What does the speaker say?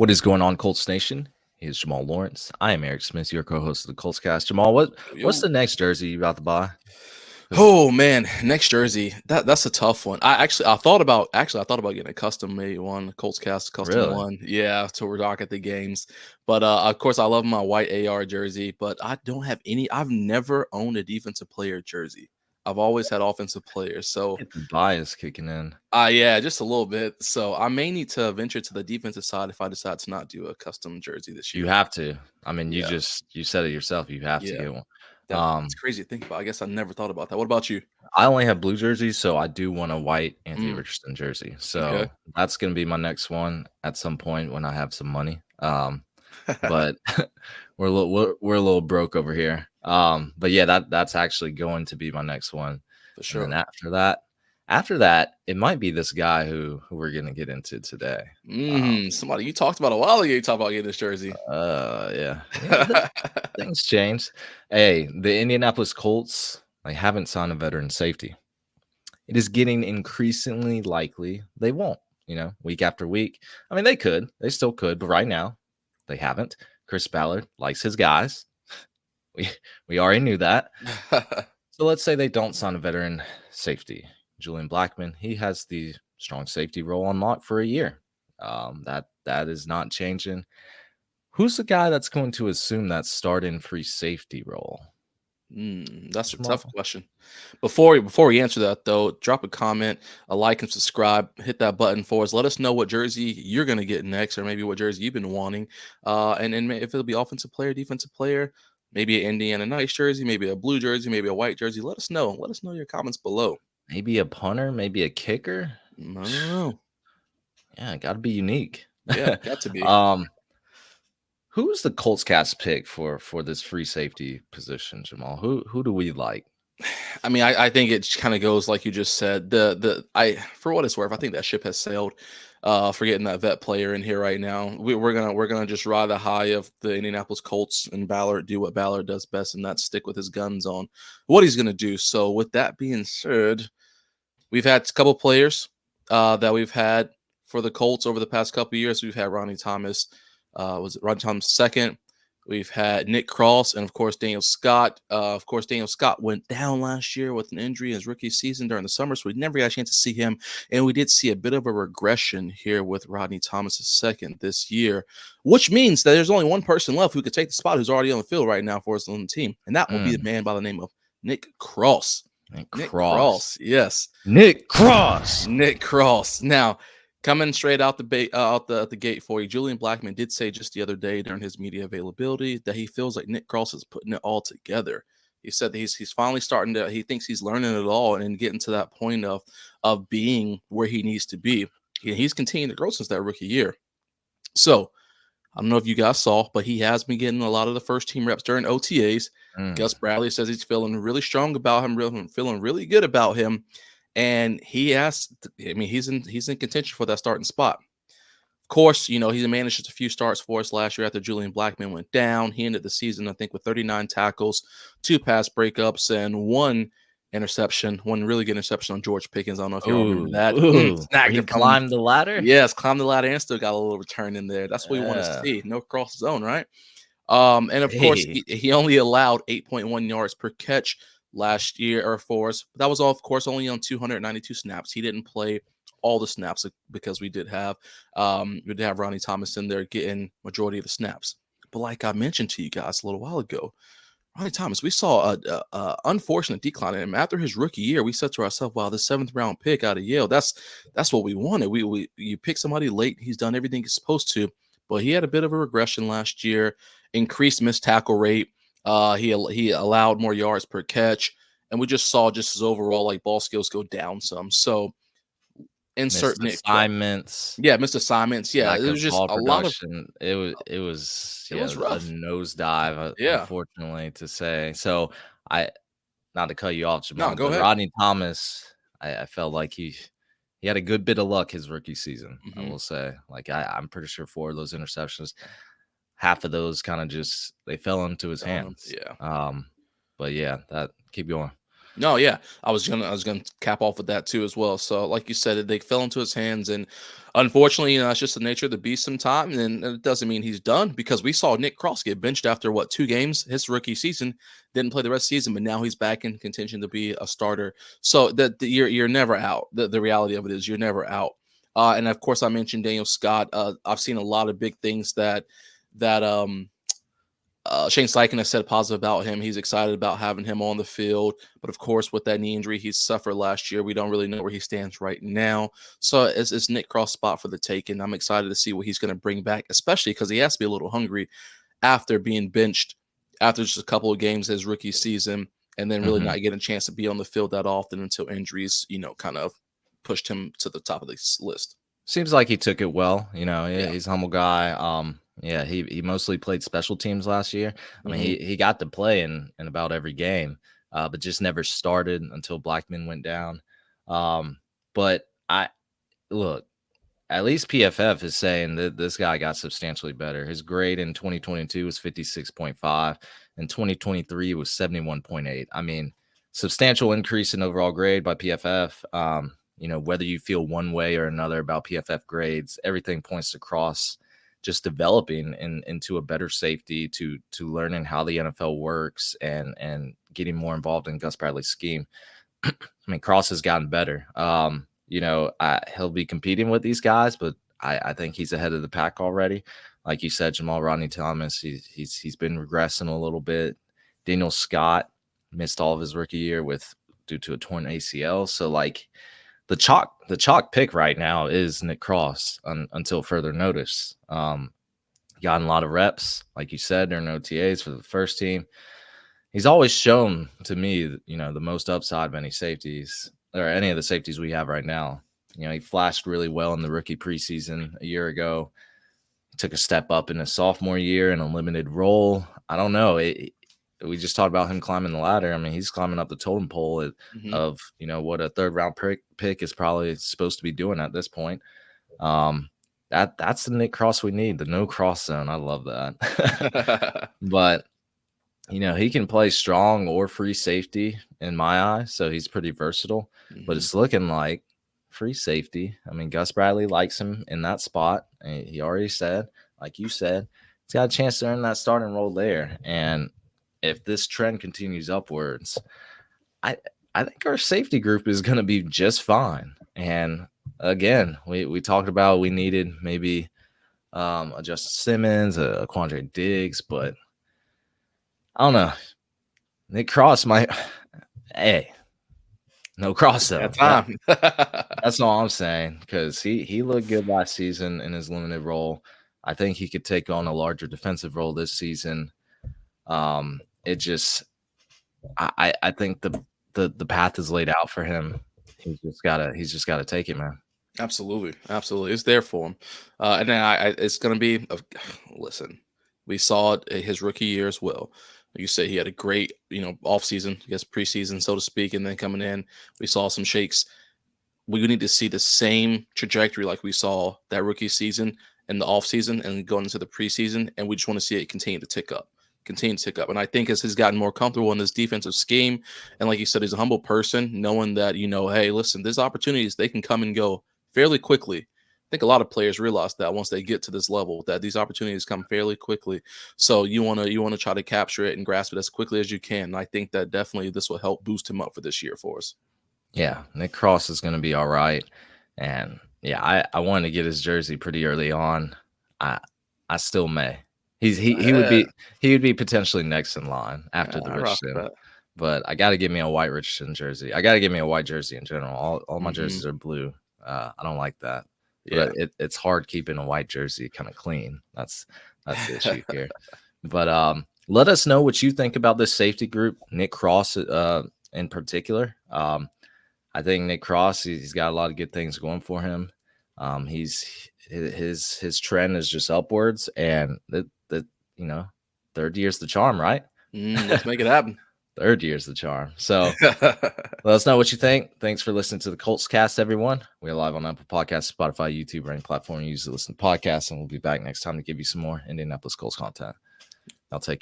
What is going on, Colts Nation? He is Jamal Lawrence. I am Eric Smith, your co-host of the Colts Cast. Jamal, what's Yo. the next jersey you about to buy? Because Oh man, next jersey. That's a tough one. I thought about getting a custom made one, Colts Cast custom really, one. Yeah, to rock at the games. But of course I love my white AR jersey, but I don't have any. I've never owned a defensive player jersey. I've always had offensive players. So get the bias kicking in. yeah, just a little bit. So I may need to venture to the defensive side if I decide to not do a custom jersey this You year. have to. I mean, Yeah, you said it yourself. You have to yeah. get one. That's crazy to think about. I guess I never thought about that. What about you? I only have blue jerseys, so I do want a white Anthony Mm, Richardson jersey. okay. So that's gonna be my next one at some point when I have some money. But we're a little broke over here. But yeah, that's actually going to be my next one. For And then sure. after that, it might be this guy who we're gonna get into today. Somebody you talked about a while ago. You talked about getting this jersey. Yeah. Things change. Hey, the Indianapolis Colts, they haven't signed a veteran safety. It is getting increasingly likely they won't, week after week. I mean, they still could, but right now they haven't. Chris Ballard likes his guys. We we already knew that. So let's say they don't sign a veteran safety. Julian Blackman, he has the strong safety role unlocked for a year. That is not changing. Who's the guy that's going to assume that starting free safety role? That's a tough Jamal. question. Before we answer that though, drop a comment, a like, and subscribe. Hit that button for us. Let us know what jersey you're gonna get next, or maybe what jersey you've been wanting. And then if it'll be offensive player, defensive player, maybe an Indiana Nice jersey, maybe a blue jersey, maybe a white jersey. Let us know. Let us know your comments below. Maybe a punter, maybe a kicker. I don't know. Yeah, got to be unique. Yeah, got to be. um, who's the Colts cast pick for this free safety position, Jamal? Who do we like? I mean, I think it kind of goes like you just said. For what it's worth, I think that ship has sailed. For getting that vet player in here right now, we're gonna just ride the high of the Indianapolis Colts and Ballard do what Ballard does best, and that's stick with his guns on what he's gonna do. So with that being said, we've had a couple players that we've had for the Colts over the past couple years. We've had Ronnie Thomas. Was it Ronnie Thomas second? We've had Nick Cross and, of course, Daniel Scott. Of course, Daniel Scott went down last year with an injury in his rookie season during the summer, so we never got a chance to see him. And we did see a bit of a regression here with Rodney Thomas second this year, which means that there's only one person left who could take the spot who's already on the field right now for us on the team, and that will be the man by the name of Nick Cross. Nick Nick Cross. Cross, yes. Nick Cross. Nick Cross. Now, coming straight out the gate for you, Julian Blackman did say just the other day during his media availability that he feels like Nick Cross is putting it all together. He said that he's finally starting to. He thinks he's learning it all and getting to that point of being where he needs to be. He's continuing to grow since that rookie year. So I don't know if you guys saw, but he has been getting a lot of the first team reps during OTAs. Mm, Gus Bradley says he's feeling really strong about him, feeling really good about him, and he asked. I mean, he's in contention for that starting spot. Of course, he managed just a few starts for us last year after Julian Blackman went down. He ended the season, I think, with 39 tackles, 2 pass breakups, and 1 interception, one really good interception on George Pickens. I don't know if y'all remember that. Snagged he it from climbed the ladder. Yes, climbed the ladder and still got a little return in there. That's what we want to Yeah. see. No cross zone, right? And of course, Hey, he only allowed 8.1 yards per catch last year or for us. But that was all, of course, only on 292 snaps. He didn't play all the snaps because we did have Ronnie Thomas in there getting majority of the snaps. But like I mentioned to you guys a little while ago, Ronnie Thomas, we saw a unfortunate decline in him after his rookie year. We said to ourselves, "Wow, this 7th round pick out of Yale, that's what we wanted. You pick somebody late. He's done everything he's supposed to, but he had a bit of a regression last year. Increased missed tackle rate. He allowed more yards per catch, and we just saw just his overall like ball skills go down some. So insert missed Nick Cross. assignments, Yeah, missed assignments. Yeah, lack it was of just ball a lot of. production. It was It yeah, was a rough. nosedive, Yeah. unfortunately to say. So I not to cut you off, No, Jamal, go but ahead. Rodney Thomas, I felt like he had a good bit of luck his rookie season. I Hmm. will say, like I'm pretty sure 4 of those interceptions, half of those kind of just they fell into his hands. Yeah. But yeah, that keep going. No, yeah, I was gonna cap off with that too as well. So, like you said, they fell into his hands, and unfortunately, it's just the nature of the beast. Sometimes, and it doesn't mean he's done because we saw Nick Cross get benched after what 2 games his rookie season, didn't play the rest of the season, but now he's back in contention to be a starter. So that you're never out. The reality of it is you're never out. And of course, I mentioned Daniel Scott. I've seen a lot of big things that Shane Steichen has said positive about him. He's excited about having him on the field. But of course, with that knee injury he suffered last year, we don't really know where he stands right now. So it's Nick Cross' spot for the taking. I'm excited to see what he's going to bring back, especially because he has to be a little hungry after being benched after just a couple of games his rookie season, and then really Mhm. not getting a chance to be on the field that often until injuries, kind of pushed him to the top of this list. Seems like he took it well. Yeah. He's a humble guy. Yeah, he mostly played special teams last year. I mean, Hmm. he got to play in about every game, but just never started until Blackman went down. But I look, at least PFF is saying that this guy got substantially better. His grade in 2022 was 56.5, and 2023 was 71.8. I mean, substantial increase in overall grade by PFF. Whether you feel one way or another about PFF grades, everything points to Cross just developing into a better safety, to learning how the NFL works, and getting more involved in Gus Bradley's scheme. I mean, Cross has gotten better. He'll be competing with these guys, but I think he's ahead of the pack already. Like you said, Jamal Rodney Thomas, he's been regressing a little bit. Daniel Scott missed all of his rookie year due to a torn ACL. So like the chalk pick right now is Nick Cross until further notice. Gotten a lot of reps, like you said, during OTAs for the first team. He's always shown to me, the most upside of any safeties or any of the safeties we have right now. He flashed really well in the rookie preseason a year ago. He took a step up in his sophomore year in a limited role. I don't know. We just talked about him climbing the ladder. I mean, he's climbing up the totem pole Hmm. of what a third round pick is probably supposed to be doing at this point. Um, that's the Nick Cross we need, the no cross zone. I love that. But he can play strong or free safety in my eyes, so he's pretty versatile. But Hmm. it's looking like free safety. I mean, Gus Bradley likes him in that spot. And he already said, like you said, he's got a chance to earn that starting role there. And if this trend continues upwards, I I think our safety group is going to be just fine. And again, we talked about we needed maybe a Justin Simmons, a Quandre Diggs, but I don't know. Nick Cross might. Hey, no cross That zone. time. That's all I'm saying because he looked good last season in his limited role. I think he could take on a larger defensive role this season. It just I think the path is laid out for him. He's just gotta take it, man. Absolutely, absolutely, it's there for him, and then it's going to be. Listen, we saw it his rookie year as well. Like you said, he had a great, off season, I guess preseason, so to speak, and then coming in, we saw some shakes. We need to see the same trajectory like we saw that rookie season in the off season and going into the preseason, and we just want to see it continue to tick up, continue to tick up. And I think as he's gotten more comfortable in this defensive scheme, and like you said, he's a humble person, knowing that hey, listen, there's opportunities they can come and go fairly quickly. I think a lot of players realize that once they get to this level, that these opportunities come fairly quickly. So you wanna try to capture it and grasp it as quickly as you can. And I think that definitely this will help boost him up for this year for us. Yeah, Nick Cross is gonna be all right. And yeah, I wanted to get his jersey pretty early on. I I still may. He would Yeah, be potentially next in line after the I rock with Richardson, that. but I gotta give me a white Richardson jersey. I gotta give me a white jersey in general. All my Mhm. jerseys are blue. I don't like that, but Yeah. it's hard keeping a white jersey kind of clean. That's the issue here. But let us know what you think about this safety group, Nick Cross in particular. I think Nick Cross, he's got a lot of good things going for him. His trend is just upwards, and the you know third year's the charm, right? Let's make it happen. Third year's the charm. So let us know what you think. Thanks for listening to the Colts Cast, everyone. We're live on Apple Podcasts, Spotify, YouTube, or any platform you use to listen to podcasts, and we'll be back next time to give you some more Indianapolis Colts content. I'll take care.